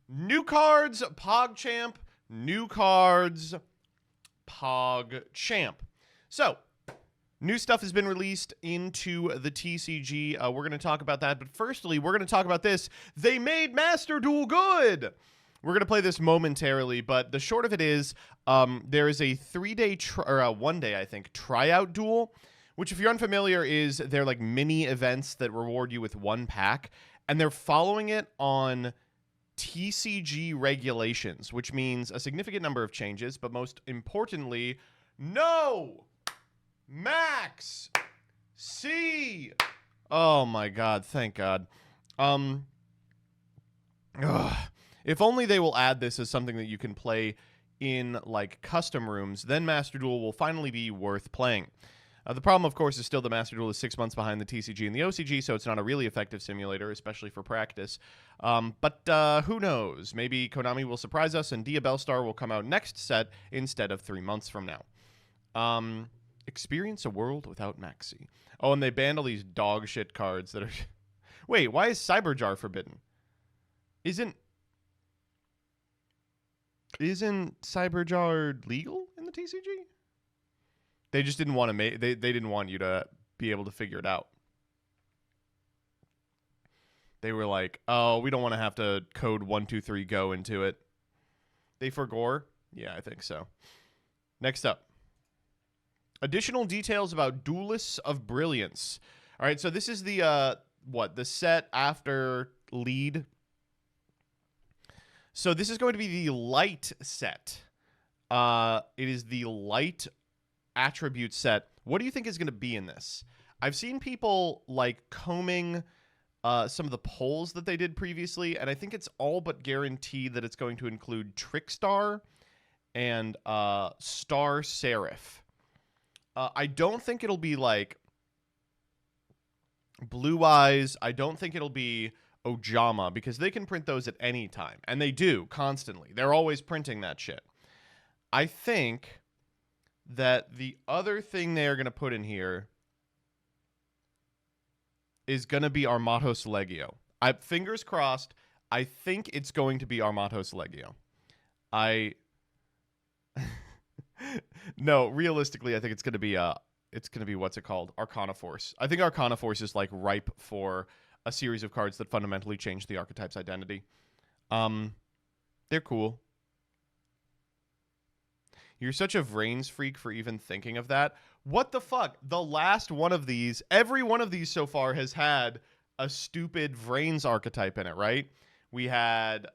New cards, PogChamp. New cards, PogChamp. So, new stuff has been released into the TCG. We're going to talk about that. But firstly, we're going to talk about this. They made Master Duel good. We're going to play this momentarily, but the short of it is there is a 3-day or a 1-day, I think, tryout duel, which if you're unfamiliar is they're like mini events that reward you with 1 pack, and they're following it on TCG regulations, which means a significant number of changes, but most importantly, no Max C. Oh my God, thank God. If only they will add this as something that you can play in like custom rooms, then Master Duel will finally be worth playing. The problem, of course, is still the Master Duel is 6 months behind the TCG and the OCG, so it's not a really effective simulator, especially for practice. But who knows? Maybe Konami will surprise us and Dia Bellstar will come out next set instead of 3 months from now. Experience a world without Maxi. Oh, and they banned all these dog shit cards that are... Wait, why is Cyberjar forbidden? Isn't Cyberjar legal in the TCG? They just didn't want to make. They didn't want you to be able to figure it out. They were like, "Oh, we don't want to have to code 123 go into it." They forgore? Yeah, I think so. Next up, additional details about Duelists of Brilliance. All right, so this is the the set after Lead. So this is going to be the light set. It is the light attribute set. What do you think is going to be in this? I've seen people like combing some of the polls that they did previously, and I think it's all but guaranteed that it's going to include Trickstar and Star Seraph. I don't think it'll be like Blue Eyes. I don't think it'll be Ojama, because they can print those at any time, and they do constantly. They're always printing that shit. I think that the other thing they are going to put in here is going to be Armatos Legio. Fingers crossed. I think it's going to be Armatos Legio. No, realistically, I think it's going to be what's it called? Arcana Force. I think Arcana Force is like ripe for a series of cards that fundamentally change the archetype's identity. They're cool. You're such a Vrains freak for even thinking of that. What the fuck? The last one of these, every one of these so far has had a stupid Vrains archetype in it, right? We had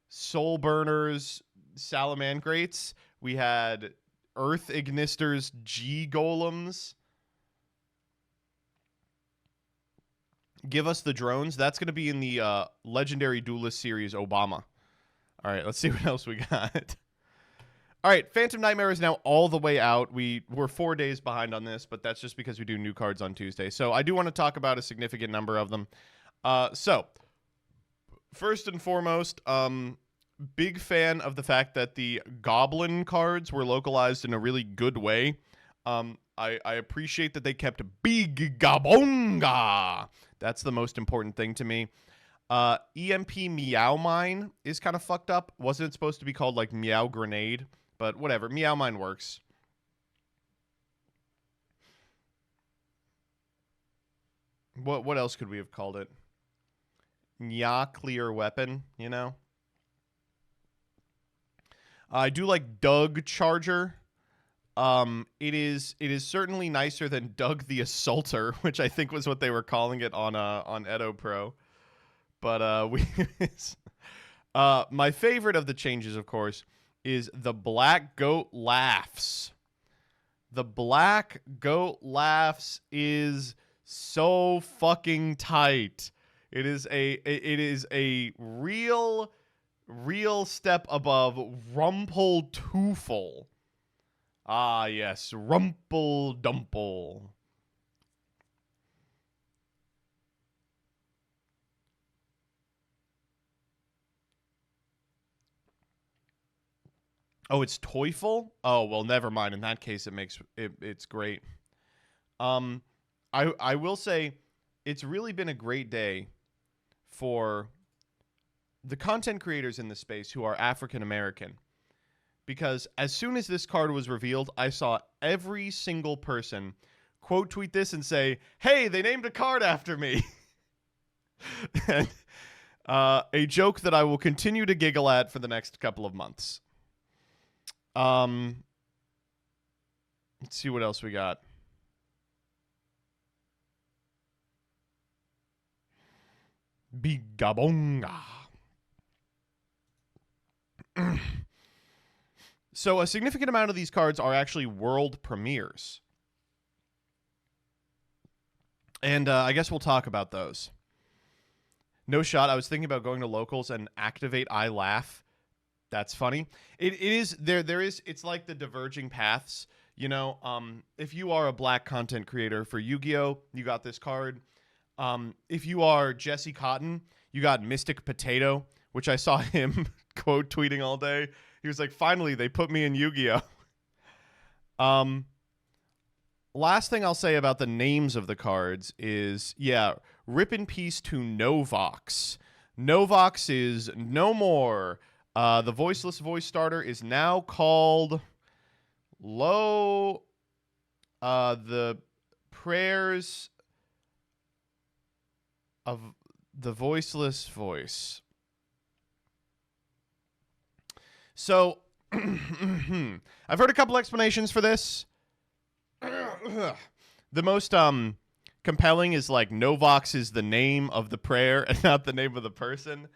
Soul Burners, Salamangrates. We had Earth Ignisters, G Golems. Give us the drones. That's going to be in the Legendary Duelist series, Obama. All right, let's see what else we got. All right, Phantom Nightmare is now all the way out. We're 4 days behind on this, but that's just because we do new cards on Tuesday. So I do want to talk about a significant number of them. So first and foremost, big fan of the fact that the Goblin cards were localized in a really good way. I appreciate that they kept Big Gabonga. That's the most important thing to me. EMP Meow Mine is kind of fucked up. Wasn't it supposed to be called like Meow Grenade? But whatever. Meow Mine works. What else could we have called it? Nya Clear Weapon, you know? I do like Doug Charger. It is certainly nicer than Doug the Assaulter, which I think was what they were calling it on Edo Pro. But my favorite of the changes, of course, is the Black Goat Laughs. The Black Goat Laughs is so fucking tight. It is a real step above Rumpelteufel. Ah, yes, Rumple Dumple. Oh, it's Teufel? Oh, well, never mind. In that case, it's great. I will say it's really been a great day for the content creators in this space who are African American. Because as soon as this card was revealed, I saw every single person quote tweet this and say, "Hey, they named a card after me." And a joke that I will continue to giggle at for the next couple of months. Let's see what else we got. Bigabonga. So a significant amount of these cards are actually world premieres. And I guess we'll talk about those. No shot. I was thinking about going to locals and activate I Laugh. That's funny. It is there is it's like the diverging paths. You know, if you are a black content creator for Yu-Gi-Oh, you got this card. If you are Jesse Cotton, you got Mystic Potato, which I saw him quote tweeting all day. He was like, "Finally, they put me in Yu-Gi-Oh." Last thing I'll say about the names of the cards is, rip in peace to Novox. Novox is no more. The voiceless voice starter is now called the prayers of the voiceless voice. So, I've heard a couple explanations for this. The most compelling is like Novox is the name of the prayer and not the name of the person.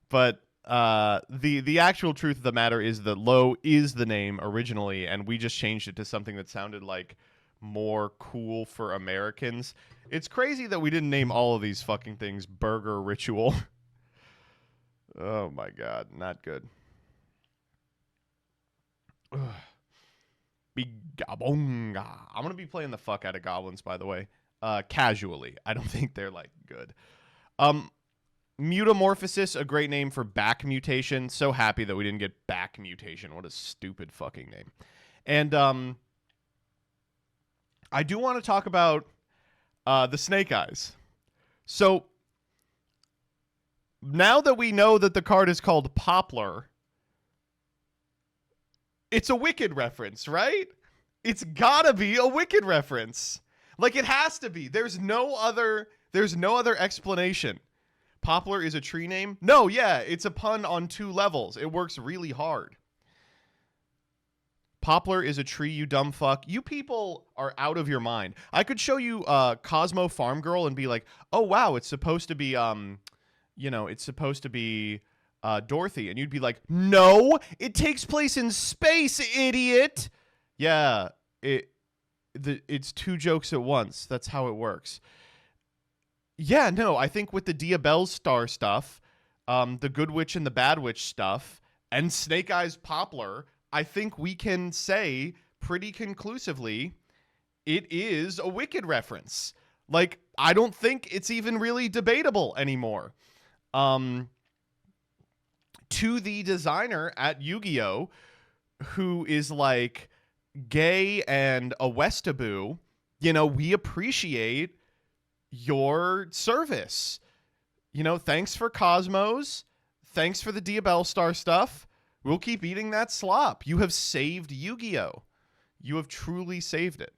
But the actual truth of the matter is that Lo is the name originally, and we just changed it to something that sounded like more cool for Americans. It's crazy that we didn't name all of these fucking things Burger Ritual. Oh my god, not good. Bigabonga. I'm gonna be playing the fuck out of goblins, by the way. Casually. I don't think they're like good. Mutamorphosis, a great name for back mutation. So happy that we didn't get back mutation. What a stupid fucking name. And I do want to talk about the Snake Eyes. So now that we know that the card is called Poplar, it's a Wicked reference, right? It's gotta be a Wicked reference. Like, it has to be. There's no other explanation. Poplar is a tree name? No, yeah, it's a pun on 2 levels. It works really hard. Poplar is a tree, you dumb fuck. You people are out of your mind. I could show you Cosmo Farm Girl and be like, "Oh wow, it's supposed to be Dorothy," and you'd be like, "No, it takes place in space, idiot." Yeah, it's 2 jokes at once. That's how it works. Yeah, no, I think with the Diabelle Star stuff, the Good Witch and the Bad Witch stuff, and Snake Eyes Poplar, I think we can say pretty conclusively it is a Wicked reference. Like, I don't think it's even really debatable anymore. To the designer at Yu-Gi-Oh, who is like gay and a Westaboo, we appreciate your service. Thanks for Cosmos. Thanks for the Diabelle Star stuff. We'll keep eating that slop. You have saved Yu-Gi-Oh. You have truly saved it.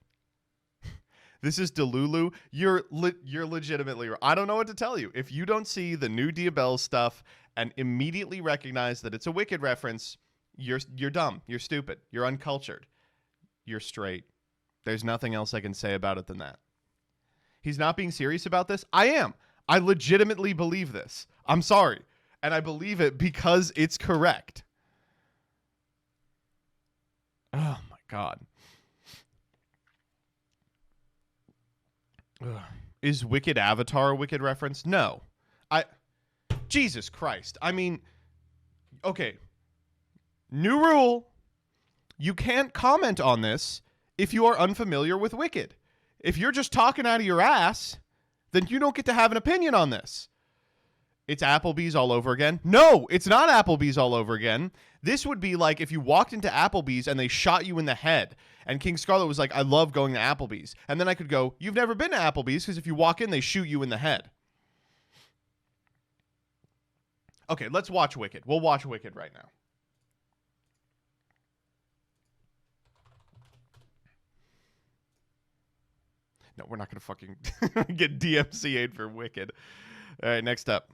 This is Delulu. You're legitimately. I don't know what to tell you. If you don't see the new Diabelle stuff and immediately recognize that it's a Wicked reference, you're dumb. You're stupid. You're uncultured. You're straight. There's nothing else I can say about it than that. He's not being serious about this. I am. I legitimately believe this. I'm sorry. And I believe it because it's correct. Oh my god. Ugh. Is Wicked Avatar a Wicked reference? No. Jesus Christ. I mean, okay. New rule. You can't comment on this if you are unfamiliar with Wicked. If you're just talking out of your ass, then you don't get to have an opinion on this. It's Applebee's all over again. No, it's not Applebee's all over again. This would be like if you walked into Applebee's and they shot you in the head. And King Scarlet was like, "I love going to Applebee's." And then I could go, "You've never been to Applebee's because if you walk in, they shoot you in the head." Okay, let's watch Wicked. We'll watch Wicked right now. No, we're not going to fucking get DMCA'd for Wicked. All right, next up.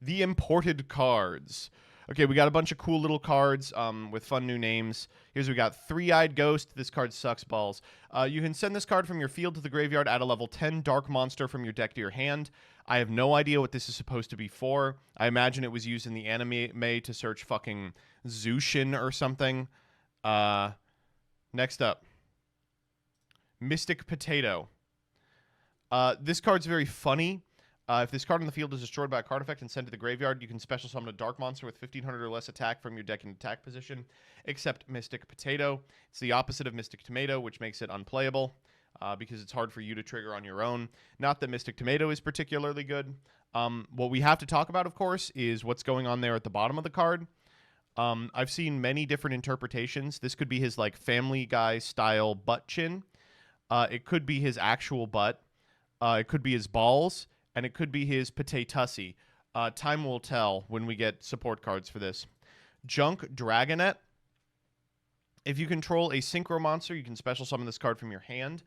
The imported cards. Okay, we got a bunch of cool little cards with fun new names. Here's we got Three-Eyed Ghost. This card sucks balls. You can send this card from your field to the graveyard, add a level 10 dark monster from your deck to your hand. I have no idea what this is supposed to be for. I imagine it was used in the anime to search fucking Zushin or something. Next up. Mystic Potato. This card's very funny. If this card on the field is destroyed by a card effect and sent to the graveyard, you can special summon a dark monster with 1500 or less attack from your deck in attack position, except Mystic Potato. It's the opposite of Mystic Tomato, which makes it unplayable because it's hard for you to trigger on your own. Not that Mystic Tomato is particularly good. What we have to talk about, of course, is what's going on there at the bottom of the card. I've seen many different interpretations. This could be his like Family Guy style butt chin. It could be his actual butt. It could be his balls. And it could be his Patatussi. Time will tell when we get support cards for this. Junk Dragonet. If you control a Synchro monster, you can special summon this card from your hand.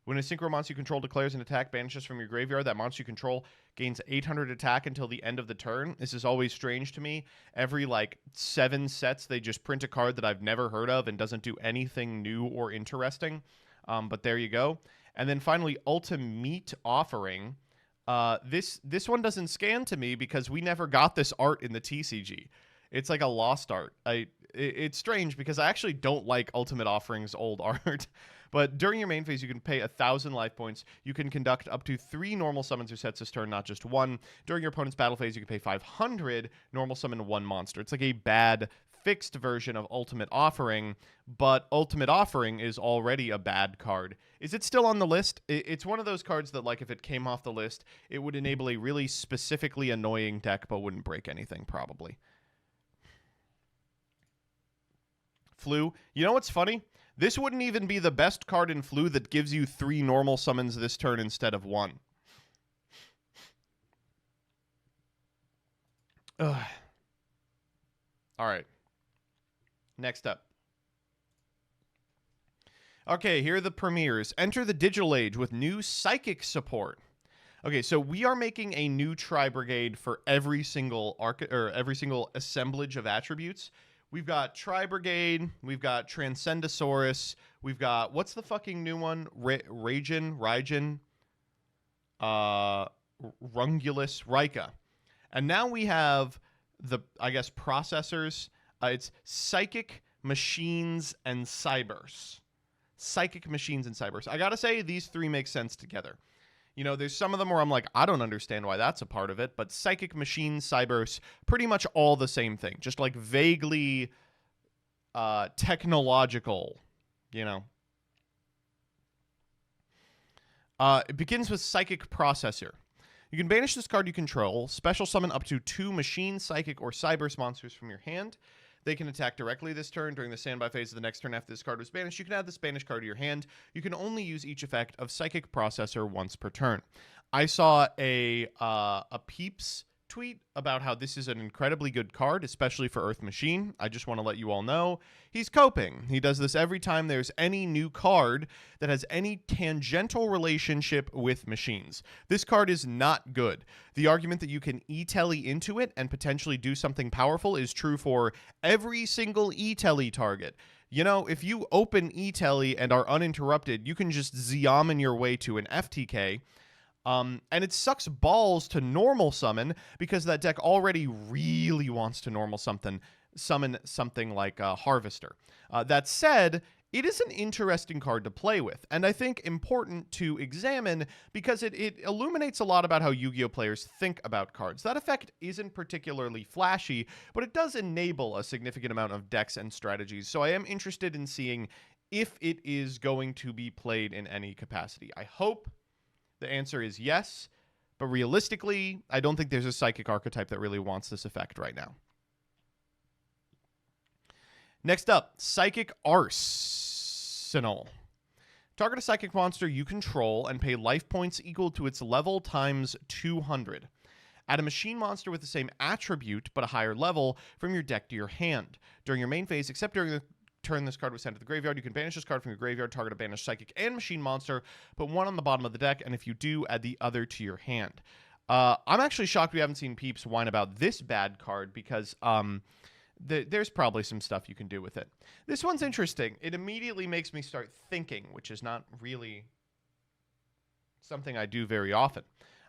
When a Synchro monster you control declares an attack, banishes from your graveyard, that monster you control gains 800 attack until the end of the turn. This is always strange to me. Every, 7 sets, they just print a card that I've never heard of and doesn't do anything new or interesting. But there you go. And then finally, Ultimate Offering. This one doesn't scan to me because we never got this art in the TCG. It's like a lost art. It's strange because I actually don't like Ultimate Offering's old art. But during your main phase, you can pay 1,000 life points. You can conduct up to 3 normal summons or sets this turn, not just 1. During your opponent's battle phase, you can pay 500, normal summon 1 monster. It's like a bad fixed version of Ultimate Offering, but Ultimate Offering is already a bad card. Is it still on the list? It's one of those cards that, if it came off the list, it would enable a really specifically annoying deck, but wouldn't break anything, probably. Flu. You know what's funny? This wouldn't even be the best card in Flu that gives you 3 normal summons this turn instead of 1. Ugh. All right. Next up. Okay, here are the premieres. Enter the digital age with new psychic support. Okay, so we are making a new Tri-Brigade for every single assemblage of attributes. We've got Tri-Brigade, we've got Transcendosaurus, we've got, what's the fucking new one? Raijin, Rungulus, Rika. And now we have the, processors. It's Psychic, Machines, and Cybers. Psychic, Machines, and Cybers. I gotta say, these 3 make sense together. There's some of them where I'm like, I don't understand why that's a part of it, but Psychic, Machines, Cybers, pretty much all the same thing. Just vaguely technological, It begins with Psychic Processor. You can banish this card you control, special summon up to 2 Machine, Psychic, or Cybers monsters from your hand. They can attack directly this turn. During the standby phase of the next turn after this card was banished, you can add this banished card to your hand. You can only use each effect of Psychic Processor once per turn. I saw a Peeps tweet about how this is an incredibly good card, especially for Earth Machine. I just want to let you all know he's coping. He does this every time there's any new card that has any tangential relationship with machines. This card is not good. The argument that you can E-Telly into it and potentially do something powerful is true for every single E-Telly target. If you open E-Telly and are uninterrupted, you can just Ziamen your way to an FTK. And it sucks balls to normal summon because that deck already really wants to summon something like Harvester. That said, it is an interesting card to play with, and I think important to examine because it illuminates a lot about how Yu-Gi-Oh! Players think about cards. That effect isn't particularly flashy, but it does enable a significant amount of decks and strategies, so I am interested in seeing if it is going to be played in any capacity. I hope the answer is yes, but realistically, I don't think there's a Psychic archetype that really wants this effect right now. Next up, Psychic Arsenal. Target a Psychic monster you control and pay life points equal to its level times 200. Add a machine monster with the same attribute but a higher level from your deck to your hand. During your main phase, except during the turn this card was sent to the graveyard, you can banish this card from your graveyard, target a banished psychic and machine monster, put one on the bottom of the deck, and if you do, add the other to your hand. I'm actually shocked we haven't seen peeps whine about this bad card because there's probably some stuff you can do with it. This one's interesting. It immediately makes me start thinking, which is not really something I do very often.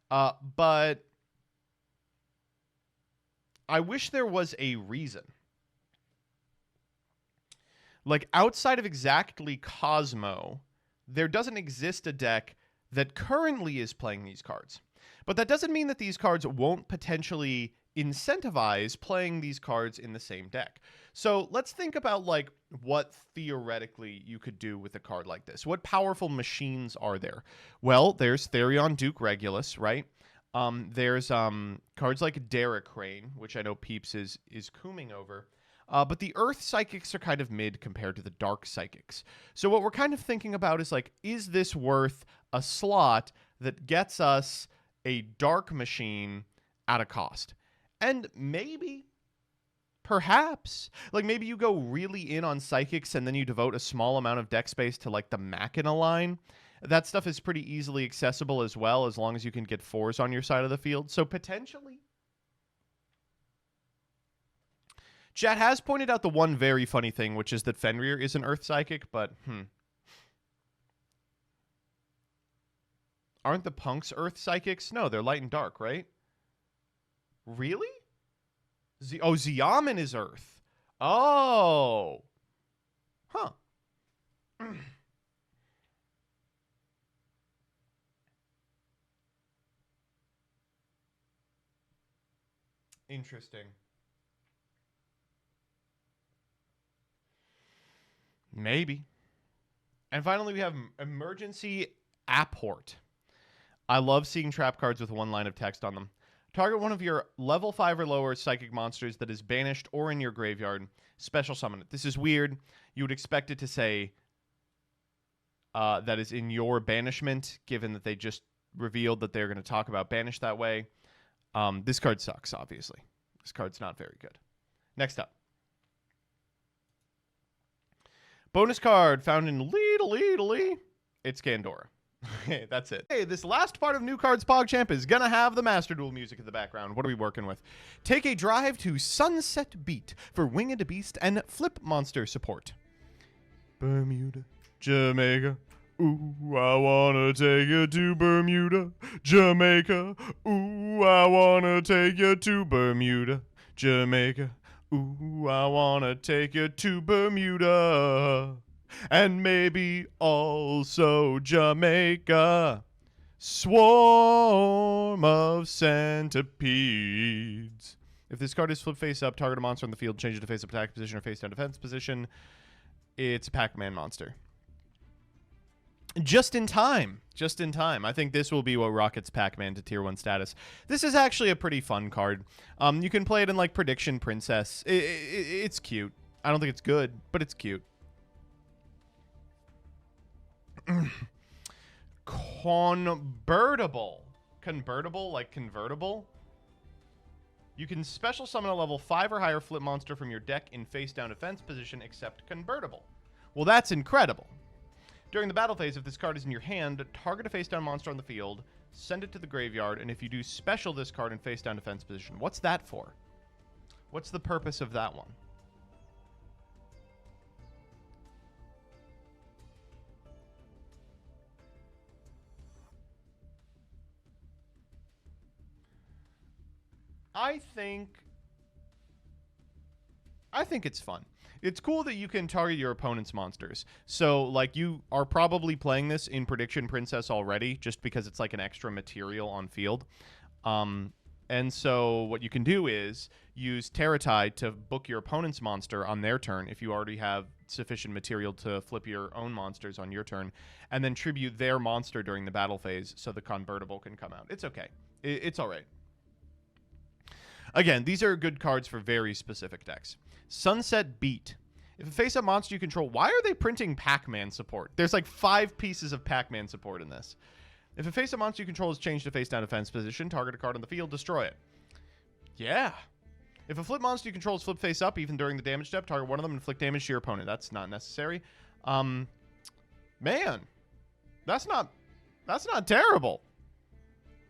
But I wish there was a reason. Like, outside of exactly Cosmo, there doesn't exist a deck that currently is playing these cards. But that doesn't mean that these cards won't potentially incentivize playing these cards in the same deck. So let's think about, like, what theoretically you could do with a card like this. What powerful machines are there? Well, there's Therion Duke Regulus, right? There's cards like Derek Crane, which I know Peeps is cooming over. But the Earth Psychics are kind of mid compared to the Dark Psychics. So what we're kind of thinking about is, like, is this worth a slot that gets us a Dark Machine at a cost? And maybe, perhaps, like, maybe you go really in on Psychics and then you devote a small amount of deck space to, like, the Machina line. That stuff is pretty easily accessible as well, as long as you can get 4s on your side of the field. So potentially. Chat has pointed out the one very funny thing, which is that Fenrir is an Earth Psychic, but, Aren't the Punks Earth Psychics? No, they're Light and Dark, right? Really? Ziaman is Earth. Oh. Huh. Interesting. Maybe. And finally, we have Emergency Apport. I love seeing trap cards with one line of text on them. Target one of your level 5 or lower psychic monsters that is banished or in your graveyard. Special summon it. This is weird. You would expect it to say that is in your banishment, given that they just revealed that they're going to talk about banish that way. This card sucks, obviously. This card's not very good. Next up. Bonus card found in Lee. It's Gandora. Okay, that's it. Hey, this last part of New Cards PogChamp is gonna have the Master Duel music in the background. What are we working with? Take a drive to Sunset Beat for Winged Beast and Flip Monster support. Bermuda, Jamaica. Ooh, I wanna take you to Bermuda, Jamaica. Ooh, I wanna take you to Bermuda, Jamaica. Ooh, I wanna take you to Bermuda. And maybe also Jamaica. Swarm of centipedes. If this card is flipped face up, target a monster on the field, change it to face up attack position or face down defense position. It's a PacMan monster. Just in time. Just in time. I think this will be what rockets PacMan to tier 1 status. This is actually a pretty fun card. You can play it in, like, Prediction Princess. It's cute. I don't think it's good, but it's cute. Convertible. Convertible, like convertible? You can special summon a level 5 or higher flip monster from your deck in face down defense position except convertible. Well, that's incredible. During the battle phase, if this card is in your hand, target a face down monster on the field, send it to the graveyard, and if you do, special this card in face down defense position. What's that for? What's the purpose of that one? I think it's fun. It's cool that you can target your opponent's monsters. So, like, you are probably playing this in Prediction Princess already, just because it's like an extra material on field. And so what you can do is use Terratide to book your opponent's monster on their turn if you already have sufficient material to flip your own monsters on your turn, and then tribute their monster during the battle phase so the convertible can come out. It's okay. It's all right. Again, these are good cards for very specific decks. Sunset Beat. If a face-up monster you control, why are they printing PacMan support? There's like 5 pieces of PacMan support in this. If a face-up monster you control is changed to face-down defense position, target a card on the field, destroy it. Yeah. If a flip monster you control is flip face up, even during the damage step, target one of them and inflict damage to your opponent. That's not necessary. Man, that's not terrible.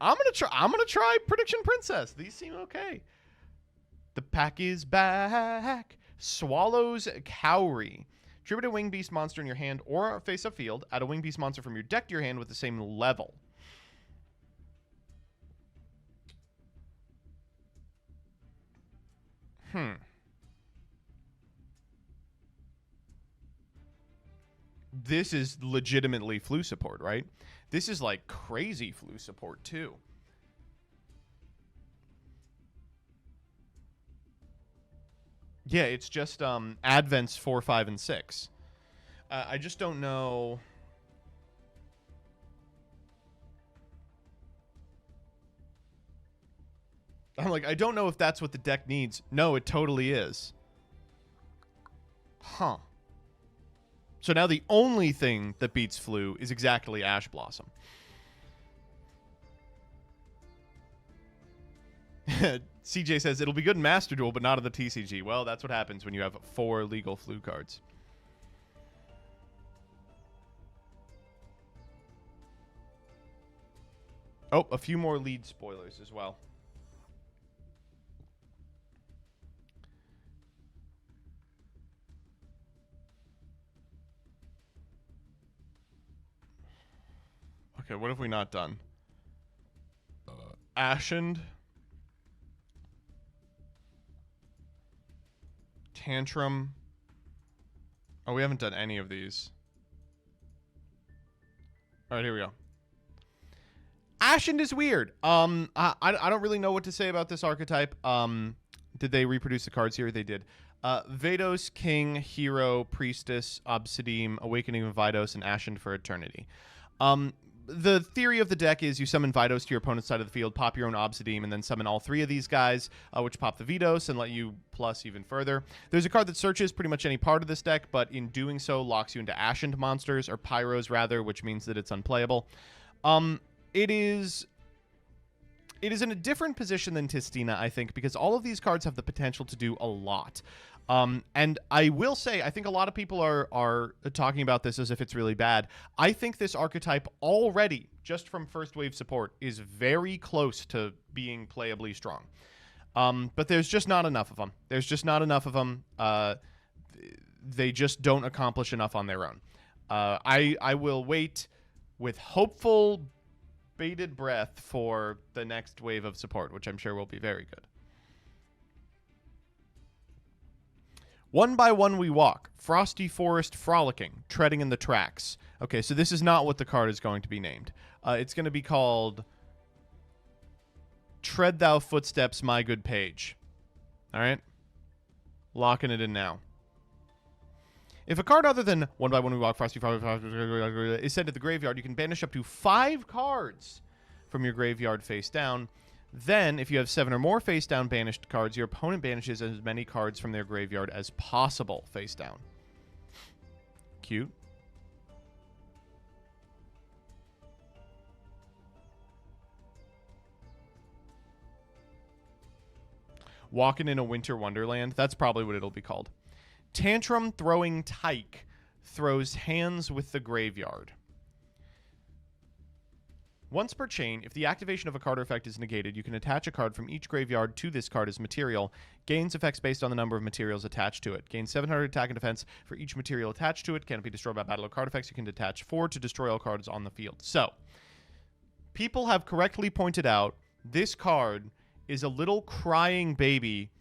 I'm gonna try Prediction Princess. These seem okay. The pack is back. Swallows Cowrie. Tribute a wing beast monster in your hand or face up field. Add a wing beast monster from your deck to your hand with the same level. This is legitimately flu support, right? This is like crazy flu support too. Yeah, it's just Advents 4, 5, and 6. I just don't know. I'm like, I don't know if that's what the deck needs. No, it totally is. Huh. So now the only thing that beats flu is exactly Ash Blossom. CJ says, it'll be good in Master Duel, but not in the TCG. Well, that's what happens when you have 4 legal flu cards. Oh, a few more lead spoilers as well. Okay, what have we not done? Ashen. Tantrum. Oh, we haven't done any of these. All right, here we go. Ashen is weird. I don't really know what to say about this archetype. Did they reproduce the cards here? They did. Vados, King, Hero, Priestess, Obsidian, Awakening of Vados, and Ashen for Eternity. The theory of the deck is you summon Vados to your opponent's side of the field, pop your own Obsidian, and then summon all 3 of these guys, which pop the Vados and let you plus even further. There's a card that searches pretty much any part of this deck, but in doing so locks you into Ashen monsters, or Pyros rather, which means that it's unplayable. It is in a different position than Tistina, I think, because all of these cards have the potential to do a lot. And I will say, I think a lot of people are talking about this as if it's really bad. I think this archetype already, just from first wave support, is very close to being playably strong. But there's just not enough of them. There's just not enough of them. They just don't accomplish enough on their own. I will wait with hopeful, bated breath for the next wave of support, which I'm sure will be very good. One by one we walk. Frosty Forest frolicking, treading in the tracks. Okay, so this is not what the card is going to be named. It's going to be called Tread Thou Footsteps, My Good Page. All right? Locking it in now. If a card other than One by One We Walk, Frosty Forest is sent to the graveyard, you can banish up to 5 cards from your graveyard face down. Then, if you have 7 or more face-down banished cards, your opponent banishes as many cards from their graveyard as possible face-down. Cute. Walking in a Winter Wonderland. That's probably what it'll be called. Tantrum Throwing Tyke throws hands with the graveyard. Once per chain, if the activation of a card or effect is negated, you can attach a card from each graveyard to this card as material. Gains effects based on the number of materials attached to it. Gains 700 attack and defense for each material attached to it. Cannot be destroyed by battle or card effects. You can detach 4 to destroy all cards on the field. So, people have correctly pointed out this card is a little crying baby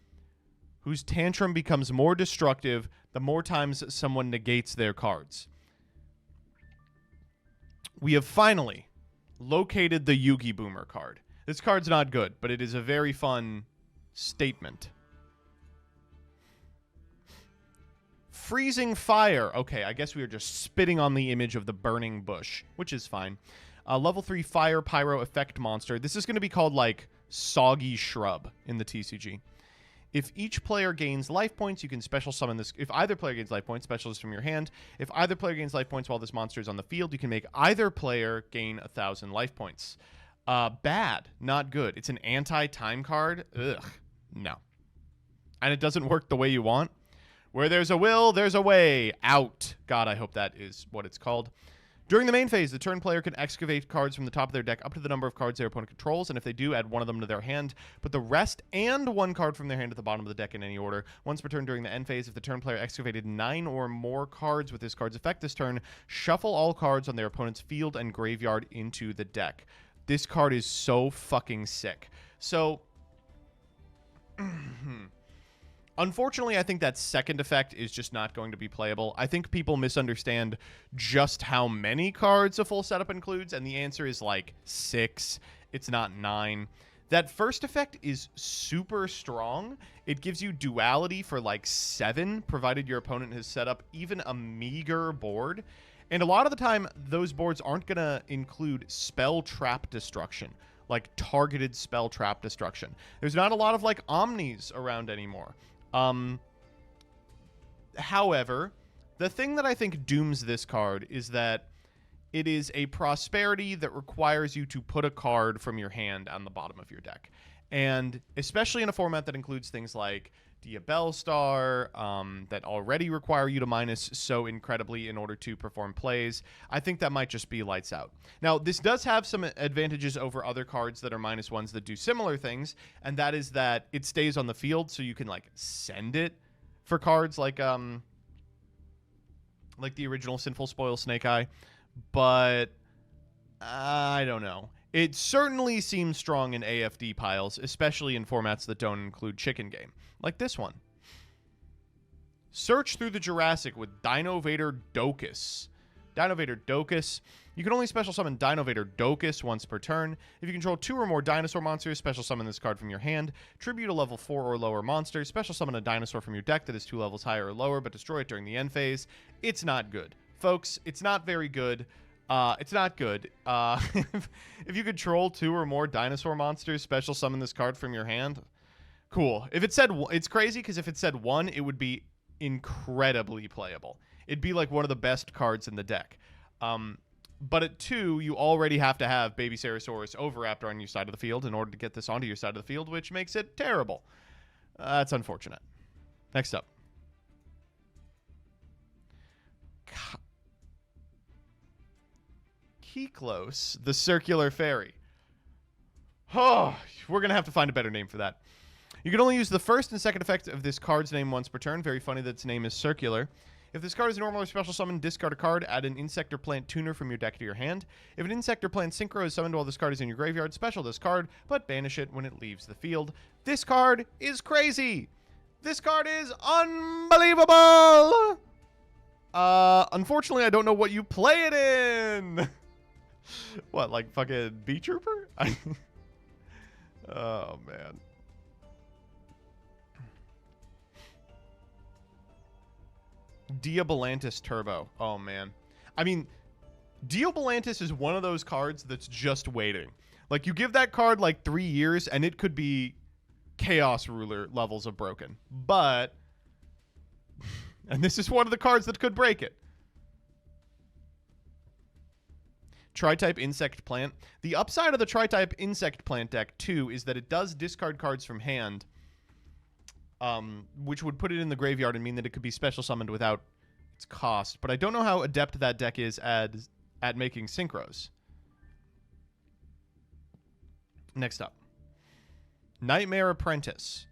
whose tantrum becomes more destructive the more times someone negates their cards. We have finally located the Yugi Boomer card. This card's not good, but it is a very fun statement. Freezing Fire. Okay, I guess we are just spitting on the image of the burning bush, which is fine. Level 3 Fire Pyro Effect Monster. This is going to be called, like, Soggy Shrub in the TCG. If each player gains life points, you can special summon this. If either player gains life points, special this from your hand. If either player gains life points while this monster is on the field, you can make either player gain 1,000 life points. Bad, not good. It's an anti-time card. Ugh. No. And it doesn't work the way you want. Where there's a will, there's a way. Out. God, I hope that is what it's called. During the main phase, the turn player can excavate cards from the top of their deck up to the number of cards their opponent controls, and if they do, add one of them to their hand. Put the rest and one card from their hand at the bottom of the deck in any order. Once per turn during the end phase, if the turn player excavated 9 or more cards with this card's effect this turn, shuffle all cards on their opponent's field and graveyard into the deck. This card is so fucking sick. So... Unfortunately, I think that second effect is just not going to be playable. I think people misunderstand just how many cards a full setup includes, and the answer is like 6. It's not 9. That first effect is super strong. It gives you duality for like 7, provided your opponent has set up even a meager board. And a lot of the time, those boards aren't going to include spell trap destruction, like targeted spell trap destruction. There's not a lot of like omnis around anymore. However, the thing that I think dooms this card is that it is a prosperity that requires you to put a card from your hand on the bottom of your deck. And especially in a format that includes things like Diabellstar, that already require you to minus so incredibly in order to perform plays, I think that might just be lights out. Now, this does have some advantages over other cards that are -1s that do similar things, and that is that it stays on the field, so you can, like, send it for cards like the original Sinful Spoil Snake Eye, but I don't know. It certainly seems strong in AFD piles, especially in formats that don't include Chicken Game, like this one. Search through the Jurassic with Dino Vader Docus. Dino Vader Docus. You can only special summon Dino Vader Docus once per turn. If you control 2 or more dinosaur monsters, special summon this card from your hand. Tribute a level 4 or lower monster. Special summon a dinosaur from your deck that is 2 levels higher or lower, but destroy it during the end phase. It's not good. Folks, it's not very good. It's not good. If you control 2 or more dinosaur monsters, special summon this card from your hand. Cool. If it said, it's crazy because if it said 1, it would be incredibly playable. It'd be like one of the best cards in the deck. But at 2, you already have to have Baby Ceratosaurus Oviraptor on your side of the field in order to get this onto your side of the field, which makes it terrible. That's unfortunate. Next up. Keklos, the Circular Fairy. Oh, we're going to have to find a better name for that. You can only use the first and second effect of this card's name once per turn. Very funny that its name is Circular. If this card is normal or special summon, discard a card, add an insect or plant tuner from your deck to your hand. If an insect or plant synchro is summoned while this card is in your graveyard, special this card, but banish it when it leaves the field. This card is crazy. This card is unbelievable. Unfortunately, I don't know what you play it in. What, like fucking Bee Trooper? Oh, man. Diabollantis Turbo. Oh, man. I mean, Diabollantis is one of those cards that's just waiting. Like, you give that card, like, 3 years, and it could be Chaos Ruler levels of broken. But, and this is one of the cards that could break it. Tri-type Insect Plant. The upside of the Tri-type Insect Plant deck, too, is that it does discard cards from hand, which would put it in the graveyard and mean that it could be special summoned without its cost. But I don't know how adept that deck is at making synchros. Next up. Nightmare Apprentice.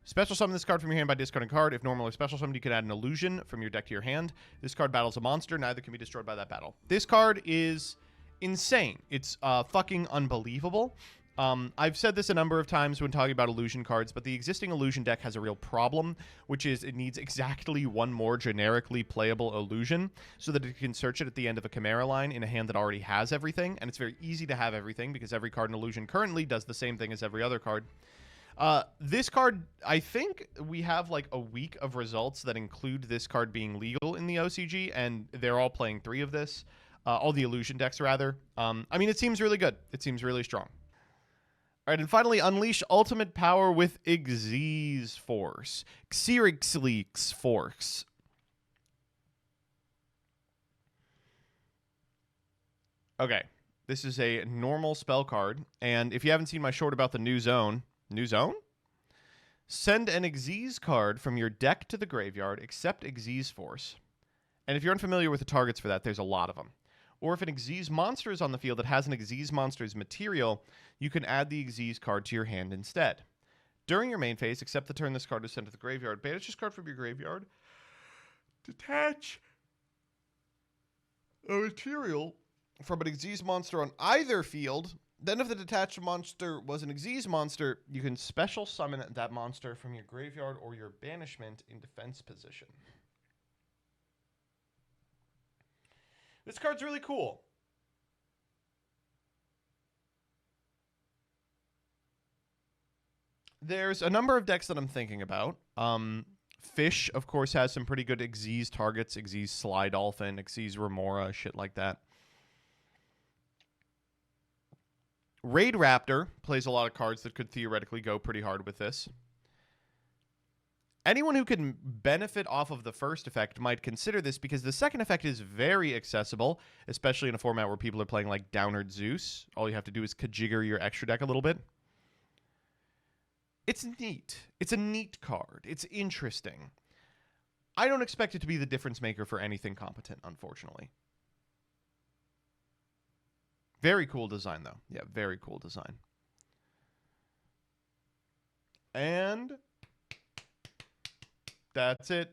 Special summon this card from your hand by discarding a card. If normal or special summoned, you can add an illusion from your deck to your hand. This card battles a monster. Neither can be destroyed by that battle. This card is insane. It's fucking unbelievable. I've said this a number of times when talking about illusion cards, but the existing illusion deck has a real problem, which is it needs exactly one more generically playable illusion so that it can search it at the end of a Chimera line in a hand that already has everything, and it's very easy to have everything because every card in illusion currently does the same thing as every other card. This card, I think we have like a week of results that include this card being legal in the OCG, and they're all playing 3 of this. All the illusion decks, rather. I mean, it seems really good. It seems really strong. All right, and finally, unleash ultimate power with Exes Force. Xerxes Force. Okay, this is a normal spell card, and if you haven't seen my short about the new zone... New zone? Send an Exes card from your deck to the graveyard, except Exes Force. And if you're unfamiliar with the targets for that, there's a lot of them. Or if an Exes monster is on the field that has an Exes monster's material, you can add the Exes card to your hand instead. During your main phase, except the turn this card is sent to the graveyard, banish this card from your graveyard. Detach a material from an Exes monster on either field. Then if the detached monster was an Exes monster, you can special summon that monster from your graveyard or your banishment in defense position. This card's really cool. There's a number of decks that I'm thinking about. Fish, of course, has some pretty good Exes targets. Exes Sly Dolphin, Exes Remora, shit like that. Raid Raptor plays a lot of cards that could theoretically go pretty hard with this. Anyone who can benefit off of the first effect might consider this because the second effect is very accessible, especially in a format where people are playing like Downard Zeus. All you have to do is kajigger your extra deck a little bit. It's neat. It's a neat card. It's interesting. I don't expect it to be the difference maker for anything competent, unfortunately. Very cool design, though. Yeah, very cool design. And that's it.